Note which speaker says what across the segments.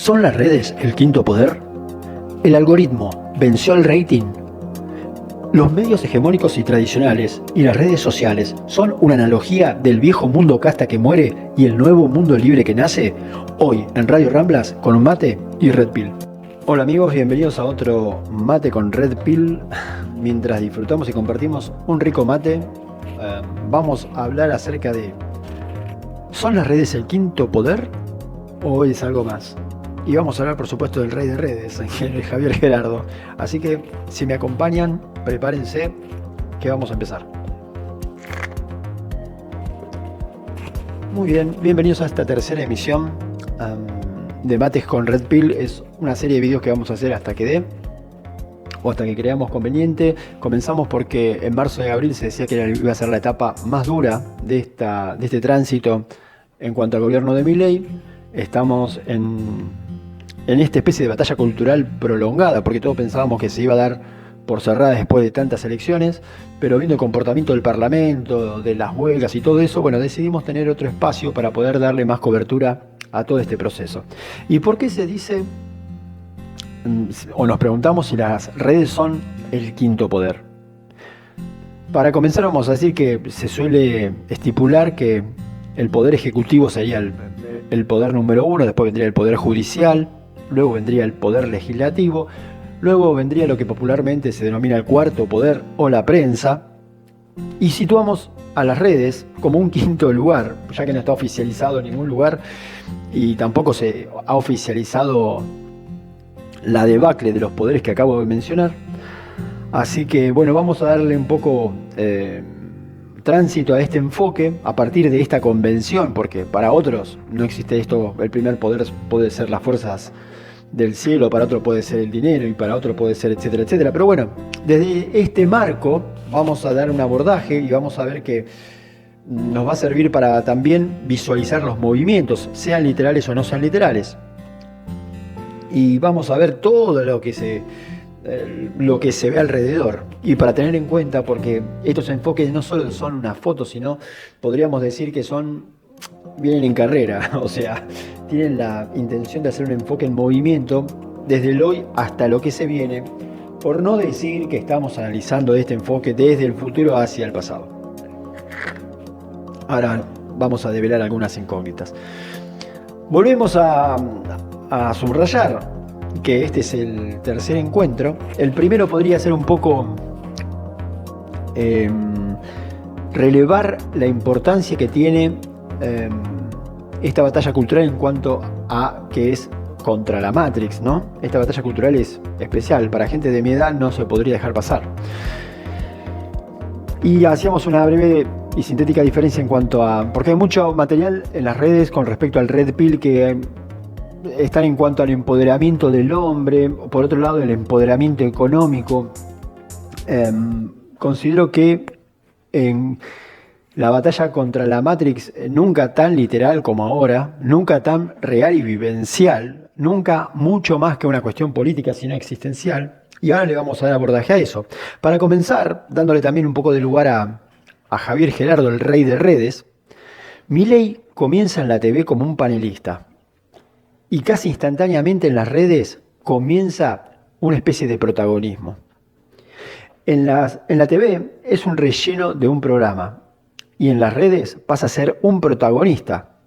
Speaker 1: ¿Son las redes el quinto poder? ¿El algoritmo venció al rating? Los medios hegemónicos y tradicionales y las redes sociales son una analogía del viejo mundo casta que muere y el nuevo mundo libre que nace. Hoy en Radio Ramblas con Mate y Red Pill. Hola amigos, bienvenidos a otro Mate con Red Pill. Mientras disfrutamos y compartimos un rico mate, vamos a hablar acerca de ¿son las redes el quinto poder o es algo más? Y vamos a hablar por supuesto del rey de redes, Javier Gerardo. Así que si me acompañan, prepárense que vamos a empezar. Muy bien, bienvenidos a esta tercera emisión de Mates con Red Pill. Es una serie de vídeos que vamos a hacer hasta que dé o hasta que creamos conveniente. Comenzamos porque en marzo y abril se decía que iba a ser la etapa más dura de este tránsito en cuanto al gobierno de Milei. Estamos en esta especie de batalla cultural prolongada, porque todos pensábamos que se iba a dar por cerrada después de tantas elecciones, pero viendo el comportamiento del Parlamento, de las huelgas y todo eso, bueno, decidimos tener otro espacio para poder darle más cobertura a todo este proceso. ¿Y por qué se dice, o nos preguntamos si las redes son el quinto poder? Para comenzar vamos a decir que se suele estipular que el poder ejecutivo sería el poder número uno, después vendría el poder judicial, luego vendría el poder legislativo, luego vendría lo que popularmente se denomina el cuarto poder o la prensa, y situamos a las redes como un quinto lugar, ya que no está oficializado en ningún lugar y tampoco se ha oficializado la debacle de los poderes que acabo de mencionar. Así que bueno, vamos a darle un poco tránsito a este enfoque a partir de esta convención, porque para otros no existe esto. El primer poder puede ser las fuerzas del cielo, para otro puede ser el dinero y para otro puede ser etcétera, etcétera. Pero bueno, desde este marco vamos a dar un abordaje y vamos a ver que nos va a servir para también visualizar los movimientos, sean literales o no sean literales. Y vamos a ver todo lo que se ve alrededor, y para tener en cuenta, porque estos enfoques no solo son una foto, sino podríamos decir que vienen en carrera, o sea, tienen la intención de hacer un enfoque en movimiento desde el hoy hasta lo que se viene, por no decir que estamos analizando este enfoque desde el futuro hacia el pasado. Ahora vamos a develar algunas incógnitas. Volvemos a subrayar que este es el tercer encuentro. El primero podría ser un poco relevar la importancia que tiene esta batalla cultural en cuanto a que es contra la Matrix, ¿no? Esta batalla cultural es especial, para gente de mi edad no se podría dejar pasar. Y hacíamos una breve y sintética diferencia en cuanto a... porque hay mucho material en las redes con respecto al Red Pill que están en cuanto al empoderamiento del hombre, por otro lado el empoderamiento económico. Considero que en la batalla contra la Matrix, nunca tan literal como ahora, nunca tan real y vivencial, nunca mucho más que una cuestión política, sino existencial, y ahora le vamos a dar abordaje a eso. Para comenzar, dándole también un poco de lugar a Javier Gerardo, el rey de redes, Milei comienza en la TV como un panelista, y casi instantáneamente en las redes comienza una especie de protagonismo. En la TV es un relleno de un programa, y en las redes pasa a ser un protagonista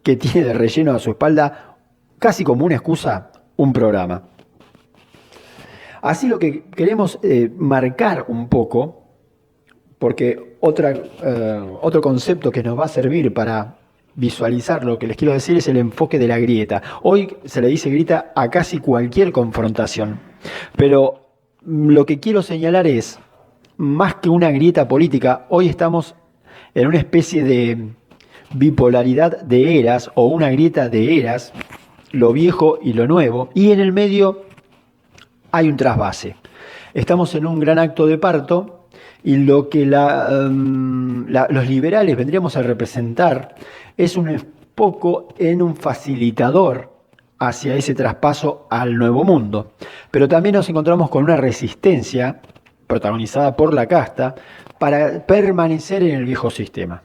Speaker 1: que tiene de relleno a su espalda, casi como una excusa, un programa. Así lo que queremos marcar un poco, porque otro concepto que nos va a servir para visualizar lo que les quiero decir es el enfoque de la grieta. Hoy se le dice grieta a casi cualquier confrontación, pero lo que quiero señalar es, más que una grieta política, hoy estamos en una especie de bipolaridad de eras o una grieta de eras, lo viejo y lo nuevo, y en el medio hay un trasvase. Estamos en un gran acto de parto y lo que los liberales vendríamos a representar es un poco en un facilitador hacia ese traspaso al nuevo mundo. Pero también nos encontramos con una resistencia protagonizada por la casta para permanecer en el viejo sistema.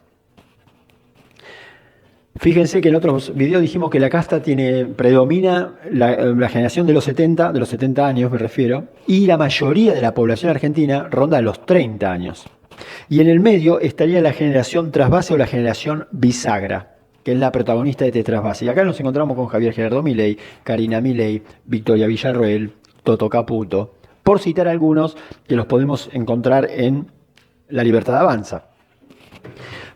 Speaker 1: Fíjense que en otros videos dijimos que la casta predomina la generación de los 70 años me refiero, y la mayoría de la población argentina ronda los 30 años. Y en el medio estaría la generación trasvase o la generación bisagra, que es la protagonista de este trasvase. Y acá nos encontramos con Javier Gerardo Milei, Karina Milei, Victoria Villarroel, Toto Caputo, por citar algunos que los podemos encontrar en La Libertad Avanza.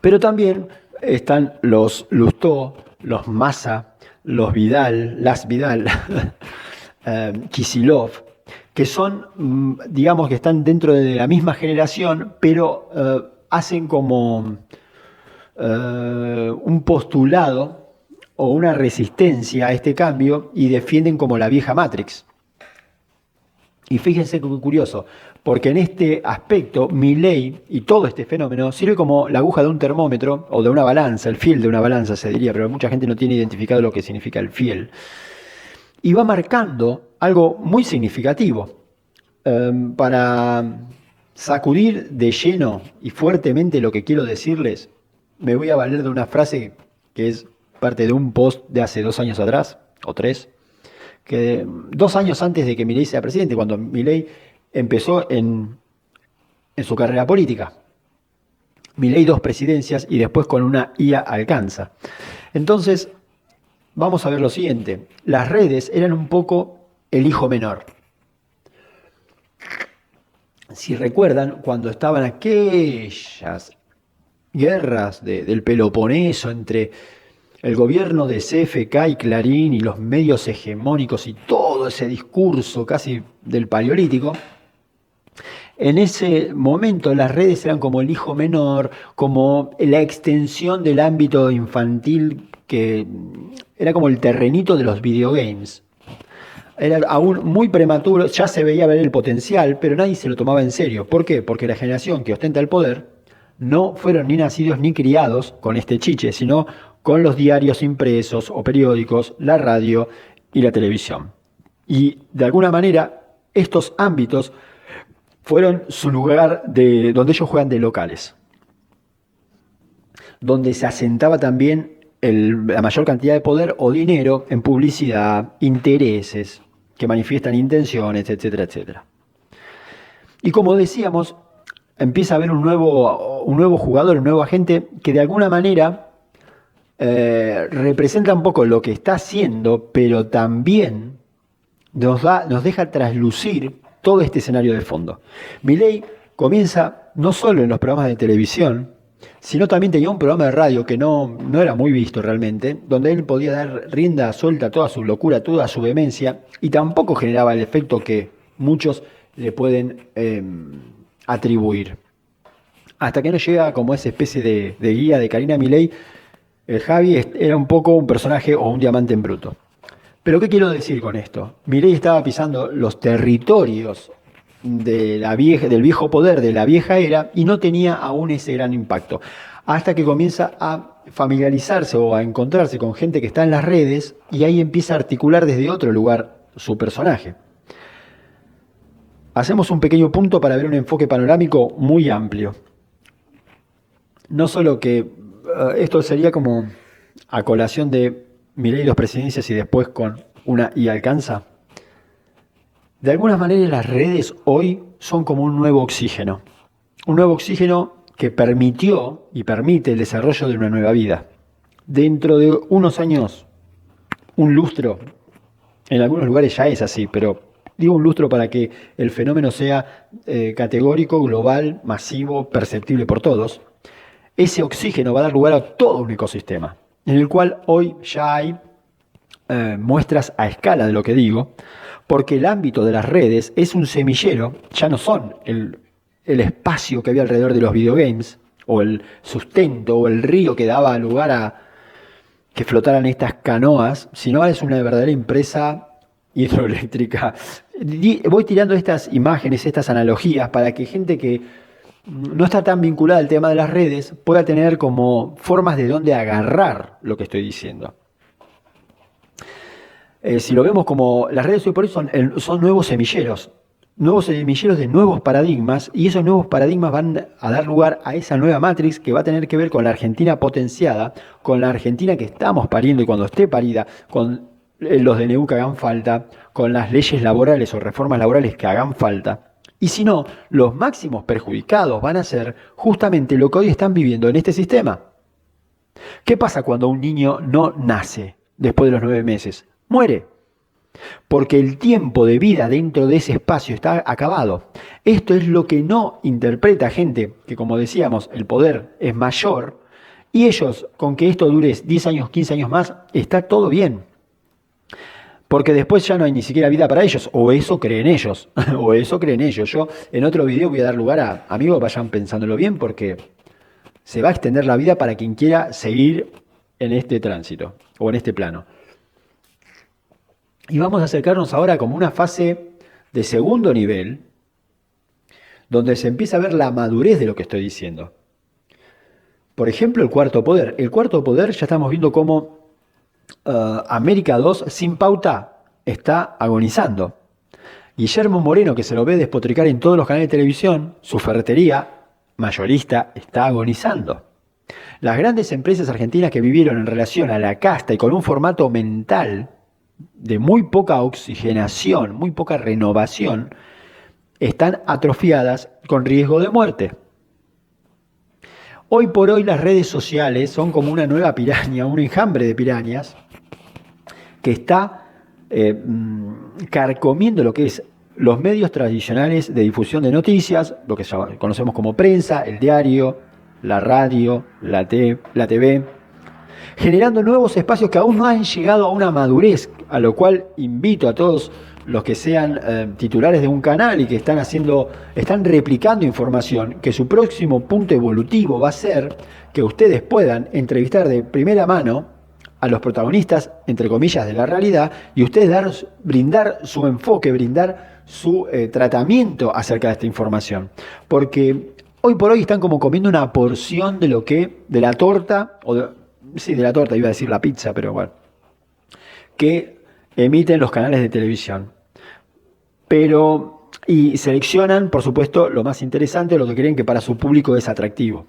Speaker 1: Pero también están los Lustó, los Massa, los Vidal, las Vidal, Kicillof, que son, digamos que están dentro de la misma generación, pero hacen como un postulado o una resistencia a este cambio y defienden como la vieja Matrix. Y fíjense qué curioso, porque en este aspecto Milei y todo este fenómeno sirve como la aguja de un termómetro o de una balanza, el fiel de una balanza se diría, pero mucha gente no tiene identificado lo que significa el fiel. Y va marcando algo muy significativo para sacudir de lleno y fuertemente lo que quiero decirles. Me voy a valer de una frase que es parte de un post de hace 2 años atrás, o 3, que 2 años antes de que Milei sea presidente, cuando Milei empezó en su carrera política. Milei 2 presidencias y después con una IA alcanza. Entonces, vamos a ver lo siguiente. Las redes eran un poco el hijo menor. Si recuerdan, cuando estaban aquellas guerras del Peloponeso entre el gobierno de CFK y Clarín y los medios hegemónicos y todo ese discurso casi del Paleolítico, en ese momento las redes eran como el hijo menor, como la extensión del ámbito infantil, que era como el terrenito de los videogames. Era aún muy prematuro, ya se veía ver el potencial, pero nadie se lo tomaba en serio. ¿Por qué? Porque la generación que ostenta el poder no fueron ni nacidos ni criados con este chiche, sino con los diarios impresos o periódicos, la radio y la televisión. Y de alguna manera estos ámbitos fueron su lugar donde ellos juegan de locales, donde se asentaba también la mayor cantidad de poder o dinero en publicidad, intereses que manifiestan intenciones, etcétera, etcétera. Y como decíamos, empieza a haber un nuevo jugador, un nuevo agente que de alguna manera representa un poco lo que está haciendo, pero también nos deja traslucir todo este escenario de fondo. Milei comienza no solo en los programas de televisión, sino también tenía un programa de radio que no era muy visto realmente, donde él podía dar rienda suelta a toda su locura, toda su vehemencia, y tampoco generaba el efecto que muchos le pueden atribuir. Hasta que no llega como esa especie de guía de Karina Milei, el Javi era un poco un personaje o un diamante en bruto. Pero ¿qué quiero decir con esto? Milei estaba pisando los territorios del viejo poder, de la vieja era, y no tenía aún ese gran impacto. Hasta que comienza a familiarizarse o a encontrarse con gente que está en las redes y ahí empieza a articular desde otro lugar su personaje. Hacemos un pequeño punto para ver un enfoque panorámico muy amplio. No solo que esto sería como a colación de Milei 2 presidencias y después con una y alcanza. De alguna manera las redes hoy son como un nuevo oxígeno. Un nuevo oxígeno que permitió y permite el desarrollo de una nueva vida. Dentro de unos años, un lustro, en algunos lugares ya es así, pero digo un lustro para que el fenómeno sea categórico, global, masivo, perceptible por todos. Ese oxígeno va a dar lugar a todo un ecosistema, en el cual hoy ya hay muestras a escala de lo que digo, porque el ámbito de las redes es un semillero, ya no son el espacio que había alrededor de los videogames, o el sustento, o el río que daba lugar a que flotaran estas canoas, sino es una verdadera empresa hidroeléctrica. Voy tirando estas imágenes, estas analogías, para que gente que no está tan vinculada al tema de las redes pueda tener como formas de dónde agarrar lo que estoy diciendo. Si lo vemos como las redes hoy por hoy son nuevos semilleros, nuevos semilleros de nuevos paradigmas, y esos nuevos paradigmas van a dar lugar a esa nueva Matrix que va a tener que ver con la Argentina potenciada, con la Argentina que estamos pariendo y cuando esté parida, con los DNU que hagan falta, con las leyes laborales o reformas laborales que hagan falta. Y si no, los máximos perjudicados van a ser justamente lo que hoy están viviendo en este sistema. ¿Qué pasa cuando un niño no nace después de los 9 meses? Muere. Porque el tiempo de vida dentro de ese espacio está acabado. Esto es lo que no interpreta gente que, como decíamos, el poder es mayor, y ellos, con que esto dure 10 años, 15 años más, está todo bien. Porque después ya no hay ni siquiera vida para ellos, o eso creen ellos, o eso creen ellos. Yo en otro video voy a dar lugar a amigos, vayan pensándolo bien, porque se va a extender la vida para quien quiera seguir en este tránsito, o en este plano. Y vamos a acercarnos ahora como una fase de segundo nivel, donde se empieza a ver la madurez de lo que estoy diciendo. Por ejemplo, el cuarto poder. El cuarto poder ya estamos viendo cómo América 2 sin pauta está agonizando. Guillermo Moreno, que se lo ve despotricar en todos los canales de televisión, su ferretería mayorista está agonizando. Las grandes empresas argentinas que vivieron en relación a la casta y con un formato mental de muy poca oxigenación, muy poca renovación, están atrofiadas con riesgo de muerte. Hoy por hoy las redes sociales son como una nueva piraña, un enjambre de pirañas que está carcomiendo lo que es los medios tradicionales de difusión de noticias, lo que conocemos como prensa, el diario, la radio, la TV, generando nuevos espacios que aún no han llegado a una madurez, a lo cual invito a todos los que sean titulares de un canal y que están replicando información, que su próximo punto evolutivo va a ser que ustedes puedan entrevistar de primera mano a los protagonistas, entre comillas, de la realidad, y ustedes brindar su enfoque, brindar su tratamiento acerca de esta información. Porque hoy por hoy están como comiendo una porción de de la torta, de la torta, iba a decir la pizza, pero bueno, que emiten los canales de televisión. Y seleccionan, por supuesto, lo más interesante, lo que creen que para su público es atractivo.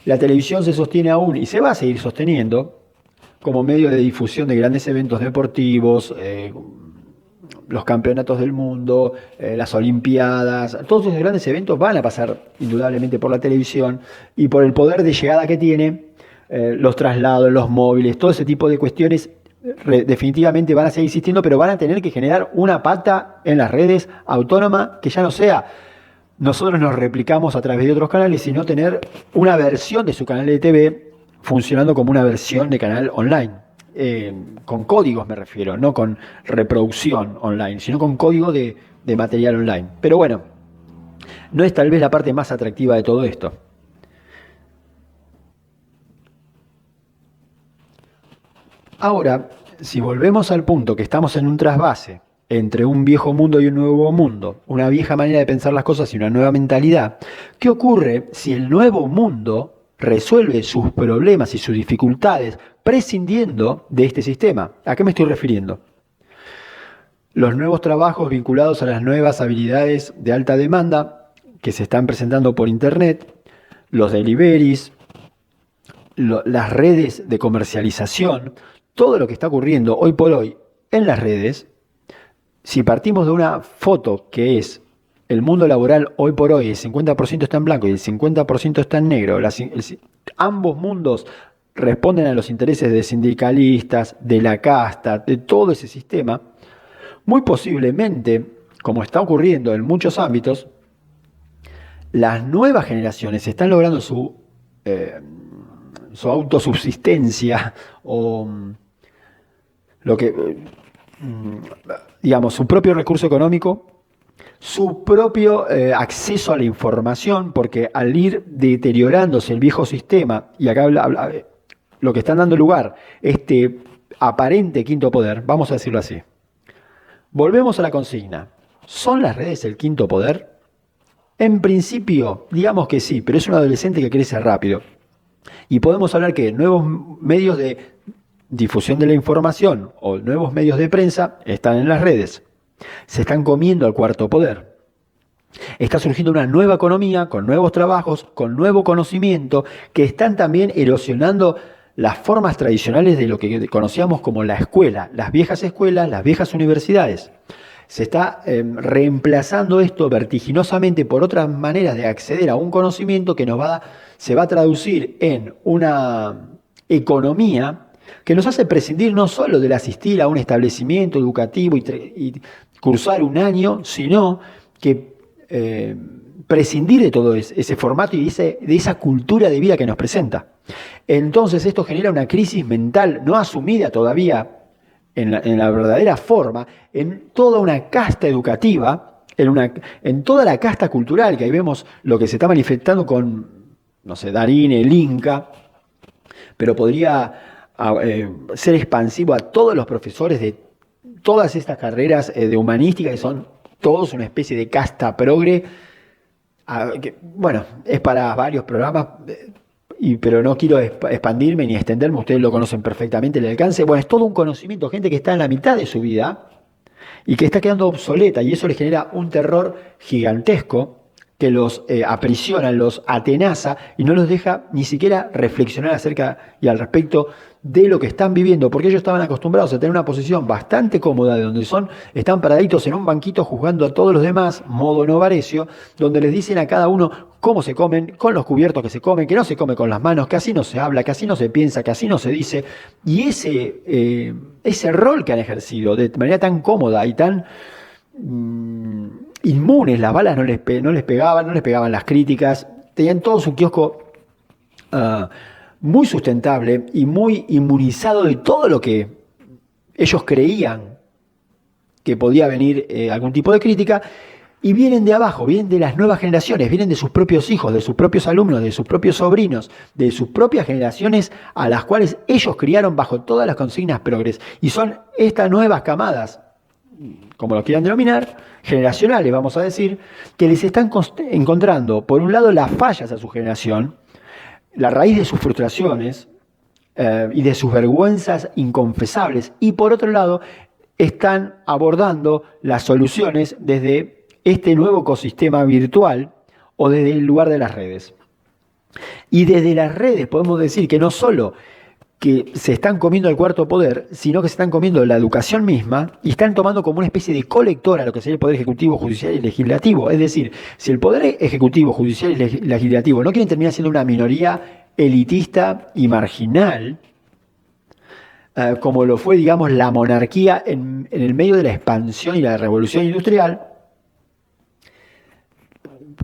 Speaker 1: La televisión se sostiene aún y se va a seguir sosteniendo como medio de difusión de grandes eventos deportivos, los campeonatos del mundo, las olimpiadas. Todos esos grandes eventos van a pasar indudablemente por la televisión y por el poder de llegada que tiene, los traslados, los móviles, todo ese tipo de cuestiones definitivamente van a seguir existiendo, pero van a tener que generar una pata en las redes autónoma que ya no sea nosotros nos replicamos a través de otros canales, sino tener una versión de su canal de TV funcionando como una versión de canal online. Con códigos me refiero, no con reproducción online, sino con código de material online. Pero bueno, no es tal vez la parte más atractiva de todo esto. Ahora, si volvemos al punto que estamos en un trasvase entre un viejo mundo y un nuevo mundo, una vieja manera de pensar las cosas y una nueva mentalidad, ¿qué ocurre si el nuevo mundo resuelve sus problemas y sus dificultades prescindiendo de este sistema? ¿A qué me estoy refiriendo? Los nuevos trabajos vinculados a las nuevas habilidades de alta demanda que se están presentando por Internet, los deliveries, las redes de comercialización, todo lo que está ocurriendo hoy por hoy en las redes, si partimos de una foto que es el mundo laboral hoy por hoy, el 50% está en blanco y el 50% está en negro, ambos mundos responden a los intereses de sindicalistas, de la casta, de todo ese sistema, muy posiblemente, como está ocurriendo en muchos ámbitos, las nuevas generaciones están logrando su autosubsistencia o lo que, digamos, su propio recurso económico, su propio acceso a la información, porque al ir deteriorándose el viejo sistema, y acá lo que están dando lugar, este aparente quinto poder, vamos a decirlo así. Volvemos a la consigna. ¿Son las redes el quinto poder? En principio, digamos que sí, pero es un adolescente que crece rápido. Y podemos hablar que nuevos medios de difusión de la información o nuevos medios de prensa están en las redes. Se están comiendo al cuarto poder. Está surgiendo una nueva economía, con nuevos trabajos, con nuevo conocimiento, que están también erosionando las formas tradicionales de lo que conocíamos como la escuela, las viejas escuelas, las viejas universidades. Se está reemplazando esto vertiginosamente por otras maneras de acceder a un conocimiento que se va a traducir en una economía que nos hace prescindir no solo del asistir a un establecimiento educativo y cursar un año, sino que prescindir de todo ese formato y de esa cultura de vida que nos presenta. Entonces esto genera una crisis mental no asumida todavía en la verdadera forma, en toda una casta educativa, en toda la casta cultural, que ahí vemos lo que se está manifestando con, no sé, Darín, el Inca, pero podría ser expansivo a todos los profesores de todas estas carreras de humanística, que son todos una especie de casta progre, que, bueno, es para varios programas, pero no quiero expandirme ni extenderme, ustedes lo conocen perfectamente, el alcance. Bueno, es todo un conocimiento, gente que está en la mitad de su vida y que está quedando obsoleta, y eso les genera un terror gigantesco que los aprisiona, los atenaza y no los deja ni siquiera reflexionar acerca y al respecto de lo que están viviendo, porque ellos estaban acostumbrados a tener una posición bastante cómoda, de donde están paraditos en un banquito juzgando a todos los demás, modo novarecio, donde les dicen a cada uno cómo se comen, con los cubiertos que se comen, que no se come con las manos, que así no se habla, que así no se piensa, que así no se dice, y ese rol que han ejercido de manera tan cómoda y tan inmunes, las balas no les pegaban las críticas, tenían todo su kiosco muy sustentable y muy inmunizado de todo lo que ellos creían que podía venir algún tipo de crítica, y vienen de abajo, vienen de las nuevas generaciones, vienen de sus propios hijos, de sus propios alumnos, de sus propios sobrinos, de sus propias generaciones a las cuales ellos criaron bajo todas las consignas progres, y son estas nuevas camadas, como lo quieran denominar, generacionales, vamos a decir, que les están encontrando, por un lado, las fallas a su generación, la raíz de sus frustraciones y de sus vergüenzas inconfesables, y por otro lado, están abordando las soluciones desde este nuevo ecosistema virtual o desde el lugar de las redes. Y desde las redes podemos decir que no solo que se están comiendo el cuarto poder, sino que se están comiendo la educación misma y están tomando como una especie de colectora lo que sería el poder ejecutivo, judicial y legislativo. Es decir, si el poder ejecutivo, judicial y legislativo no quieren terminar siendo una minoría elitista y marginal, como lo fue, digamos, la monarquía en el medio de la expansión y la revolución industrial,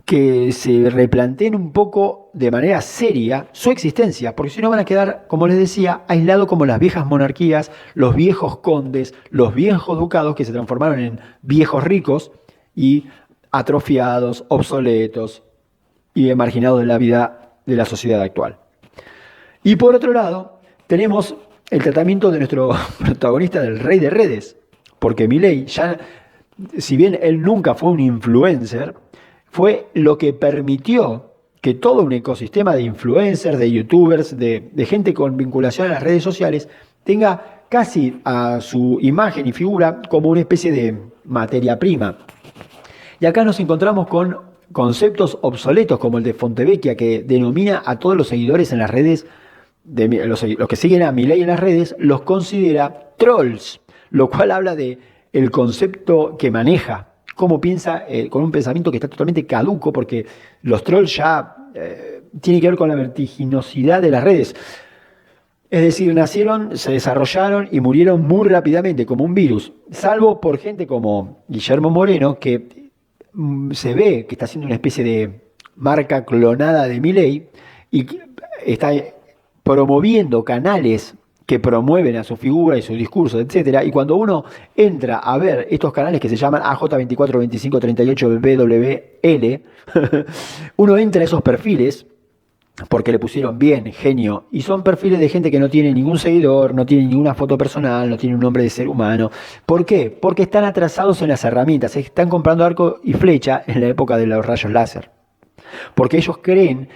Speaker 1: que se replanteen un poco de manera seria su existencia, porque si no van a quedar, como les decía, aislados como las viejas monarquías, los viejos condes, los viejos ducados que se transformaron en viejos ricos y atrofiados, obsoletos y marginados de la vida de la sociedad actual. Y por otro lado, tenemos el tratamiento de nuestro protagonista, del rey de redes, porque Milei, ya, si bien él nunca fue un influencer, fue lo que permitió que todo un ecosistema de influencers, de youtubers, de gente con vinculación a las redes sociales, tenga casi a su imagen y figura como una especie de materia prima. Y acá nos encontramos con conceptos obsoletos como el de Fontevecchia, que denomina a todos los seguidores en las redes, los que siguen a Milei en las redes, los considera trolls, lo cual habla de el concepto que maneja, cómo piensa, con un pensamiento que está totalmente caduco, porque los trolls ya tienen que ver con la vertiginosidad de las redes. Es decir, nacieron, se desarrollaron y murieron muy rápidamente, como un virus, salvo por gente como Guillermo Moreno, que se ve que está haciendo una especie de marca clonada de Milei y está promoviendo canales que promueven a su figura y su discurso, etcétera. Y cuando uno entra a ver estos canales que se llaman AJ242538BWL, uno entra a esos perfiles porque le pusieron bien, genio, y son perfiles de gente que no tiene ningún seguidor, no tiene ninguna foto personal, no tiene un nombre de ser humano. ¿Por qué? Porque están atrasados en las herramientas, están comprando arco y flecha en la época de los rayos láser. Porque ellos creen,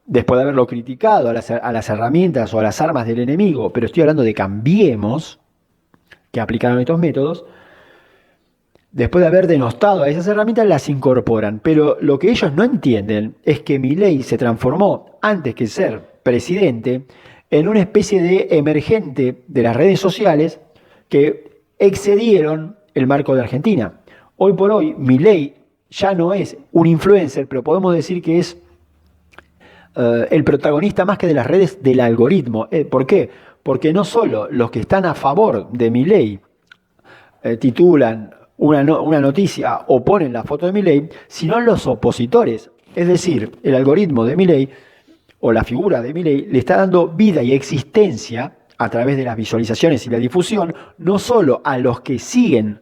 Speaker 1: después de haberlo criticado a las herramientas o a las armas del enemigo, pero estoy hablando de Cambiemos, que aplicaron estos métodos, después de haber denostado a esas herramientas, las incorporan. Pero lo que ellos no entienden es que Milei se transformó, antes que ser presidente, en una especie de emergente de las redes sociales que excedieron el marco de Argentina. Hoy por hoy, Milei ya no es un influencer, pero podemos decir que es el protagonista más que de las redes del algoritmo. ¿Por qué? Porque no solo los que están a favor de Milei titulan una noticia o ponen la foto de Milei, sino los opositores. Es decir, el algoritmo de Milei o la figura de Milei le está dando vida y existencia a través de las visualizaciones y la difusión, no solo a los que siguen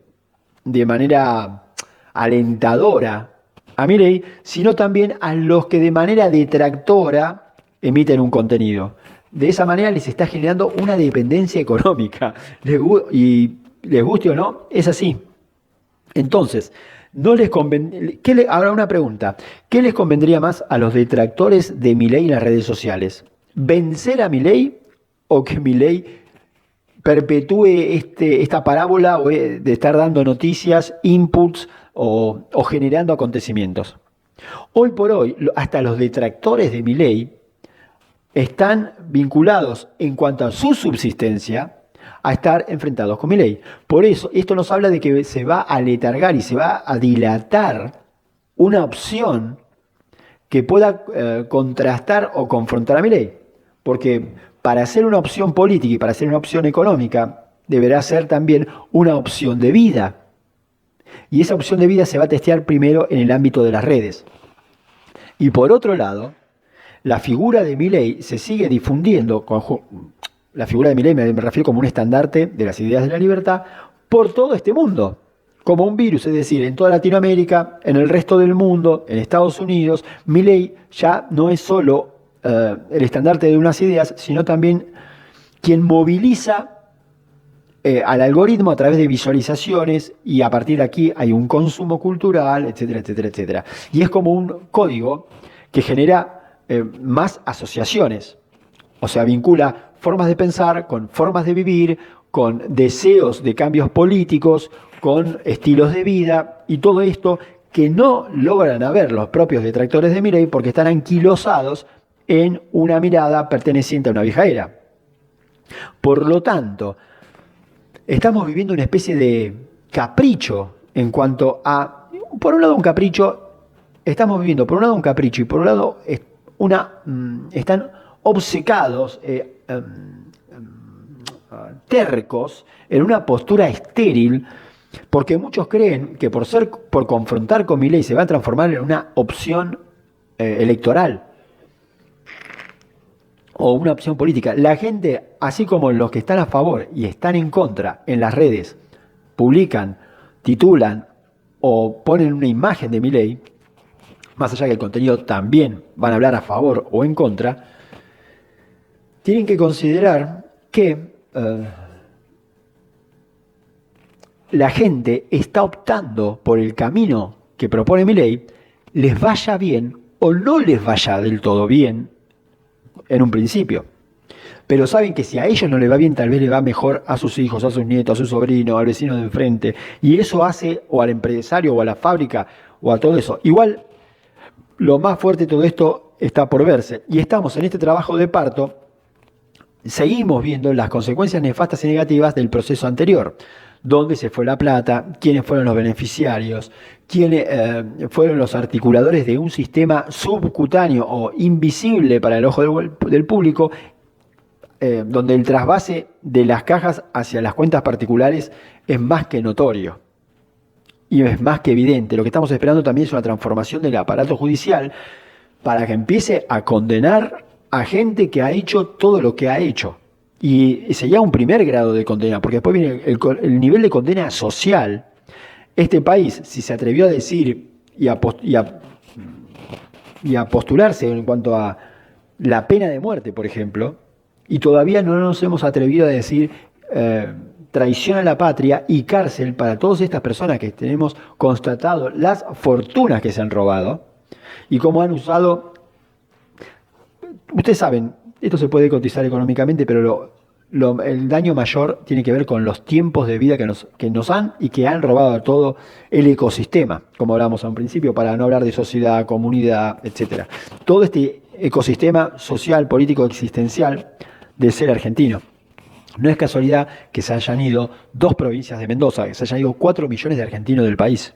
Speaker 1: de manera alentadora a Milei, sino también a los que de manera detractora emiten un contenido. De esa manera les está generando una dependencia económica. Y les guste o no, es así. Entonces, no les ahora una pregunta. ¿Qué les convendría más a los detractores de Milei en las redes sociales? ¿Vencer a Milei o que Milei perpetúe esta parábola de estar dando noticias, inputs o generando acontecimientos? Hoy por hoy, hasta los detractores de Milei están vinculados en cuanto a su subsistencia a estar enfrentados con Milei. Por eso, esto nos habla de que se va a letargar y se va a dilatar una opción que pueda contrastar o confrontar a Milei. Porque para ser una opción política y para ser una opción económica, deberá ser también una opción de vida. Y esa opción de vida se va a testear primero en el ámbito de las redes. Y por otro lado, la figura de Milei se sigue difundiendo, la figura de Milei me refiero como un estandarte de las ideas de la libertad, por todo este mundo, como un virus, es decir, en toda Latinoamérica, en el resto del mundo, en Estados Unidos. Milei ya no es solo el estandarte de unas ideas, sino también quien moviliza al algoritmo a través de visualizaciones, y a partir de aquí hay un consumo cultural, etcétera, etcétera, etcétera. Y es como un código que genera más asociaciones, o sea, vincula formas de pensar con formas de vivir, con deseos de cambios políticos, con estilos de vida, y todo esto que no logran ver los propios detractores de Milei porque están anquilosados en una mirada perteneciente a una vieja era. Por lo tanto, estamos viviendo una especie de capricho en cuanto a, por un lado un capricho, estamos viviendo por un lado un capricho y por un lado están obcecados, tercos, en una postura estéril, porque muchos creen que por confrontar con Milei se va a transformar en una opción electoral o una opción política. La gente, así como los que están a favor y están en contra en las redes, publican, titulan o ponen una imagen de Milei, más allá que el contenido también van a hablar a favor o en contra, tienen que considerar que la gente está optando por el camino que propone Milei, les vaya bien o no les vaya del todo bien en un principio. Pero saben que si a ellos no les va bien, tal vez les va mejor a sus hijos, a sus nietos, a sus sobrinos, al vecino de enfrente. Y eso hace o al empresario o a la fábrica o a todo eso. Igual, lo más fuerte de todo esto está por verse. Y estamos en este trabajo de parto, seguimos viendo las consecuencias nefastas y negativas del proceso anterior. Dónde se fue la plata, quiénes fueron los beneficiarios, quiénes fueron los articuladores de un sistema subcutáneo o invisible para el ojo del público, donde el trasvase de las cajas hacia las cuentas particulares es más que notorio y es más que evidente. Lo que estamos esperando también es una transformación del aparato judicial para que empiece a condenar a gente que ha hecho todo lo que ha hecho. Y sería un primer grado de condena, porque después viene el nivel de condena social. Este país, si se atrevió a decir y a postularse en cuanto a la pena de muerte, por ejemplo, y todavía no nos hemos atrevido a decir traición a la patria y cárcel para todas estas personas que tenemos constatado las fortunas que se han robado y cómo han usado. Ustedes saben, esto se puede cotizar económicamente, pero el daño mayor tiene que ver con los tiempos de vida que nos han y que han robado todo el ecosistema, como hablábamos a un principio, para no hablar de sociedad, comunidad, etcétera. Todo este ecosistema social, político, existencial del ser argentino. No es casualidad que se hayan ido 2 provincias de Mendoza, que se hayan ido 4 millones de argentinos del país.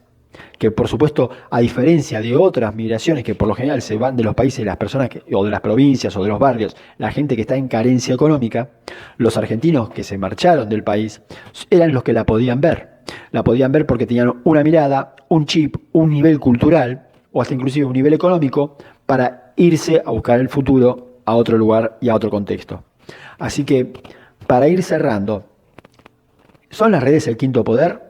Speaker 1: Que por supuesto, a diferencia de otras migraciones que por lo general se van de los países, las personas o de las provincias o de los barrios, la gente que está en carencia económica, los argentinos que se marcharon del país eran los que la podían ver. La podían ver porque tenían una mirada, un chip, un nivel cultural o hasta inclusive un nivel económico para irse a buscar el futuro a otro lugar y a otro contexto. Así que, para ir cerrando, ¿son las redes el quinto poder?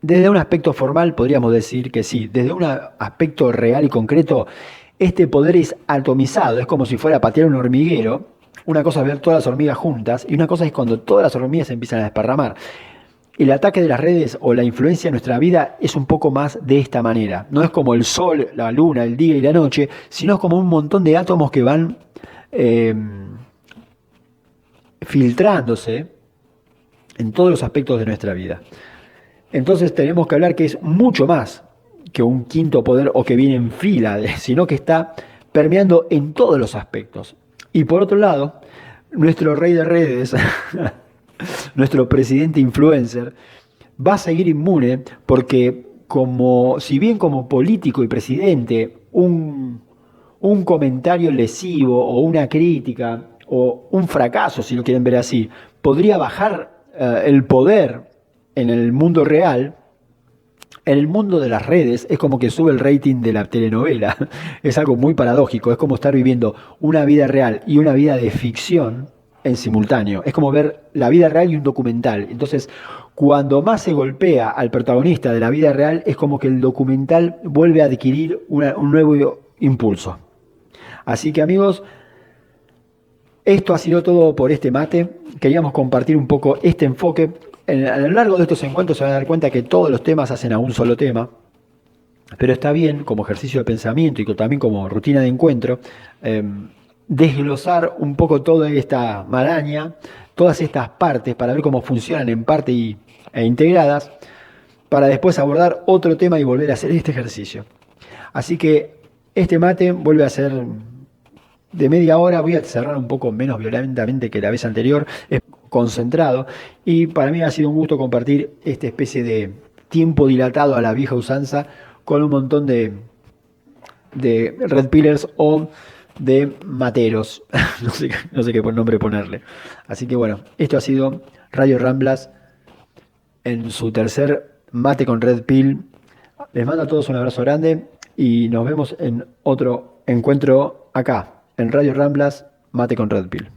Speaker 1: Desde un aspecto formal podríamos decir que sí. Desde un aspecto real y concreto, este poder es atomizado. Es como si fuera a patear un hormiguero. Una cosa es ver todas las hormigas juntas y una cosa es cuando todas las hormigas se empiezan a desparramar. El ataque de las redes o la influencia en nuestra vida es un poco más de esta manera. No es como el sol, la luna, el día y la noche, sino es como un montón de átomos que van filtrándose en todos los aspectos de nuestra vida. Entonces tenemos que hablar que es mucho más que un quinto poder o que viene en fila, sino que está permeando en todos los aspectos. Y por otro lado, nuestro rey de redes, nuestro presidente influencer, va a seguir inmune porque si bien como político y presidente, un comentario lesivo o una crítica o un fracaso, si lo quieren ver así, podría bajar el poder en el mundo real. En el mundo de las redes es como que sube el rating de la telenovela. Es algo muy paradójico. Es como estar viviendo una vida real y una vida de ficción en simultáneo. Es como ver la vida real y un documental. Entonces, cuando más se golpea al protagonista de la vida real, es como que el documental vuelve a adquirir un nuevo impulso. Así que, amigos, esto ha sido todo por este mate. Queríamos compartir un poco este enfoque. A lo largo de estos encuentros se van a dar cuenta que todos los temas hacen a un solo tema, pero está bien como ejercicio de pensamiento y también como rutina de encuentro, desglosar un poco toda esta maraña, todas estas partes para ver cómo funcionan en parte e integradas, para después abordar otro tema y volver a hacer este ejercicio. Así que este mate vuelve a ser de media hora. Voy a cerrar un poco menos violentamente que la vez anterior, es concentrado, y para mí ha sido un gusto compartir esta especie de tiempo dilatado a la vieja usanza con un montón de red pillers o de materos. No sé qué nombre ponerle. Así que bueno, esto ha sido Radio Ramblas en su tercer mate con Red Pill. Les mando a todos un abrazo grande y nos vemos en otro encuentro acá, en Radio Ramblas, mate con Red Pill.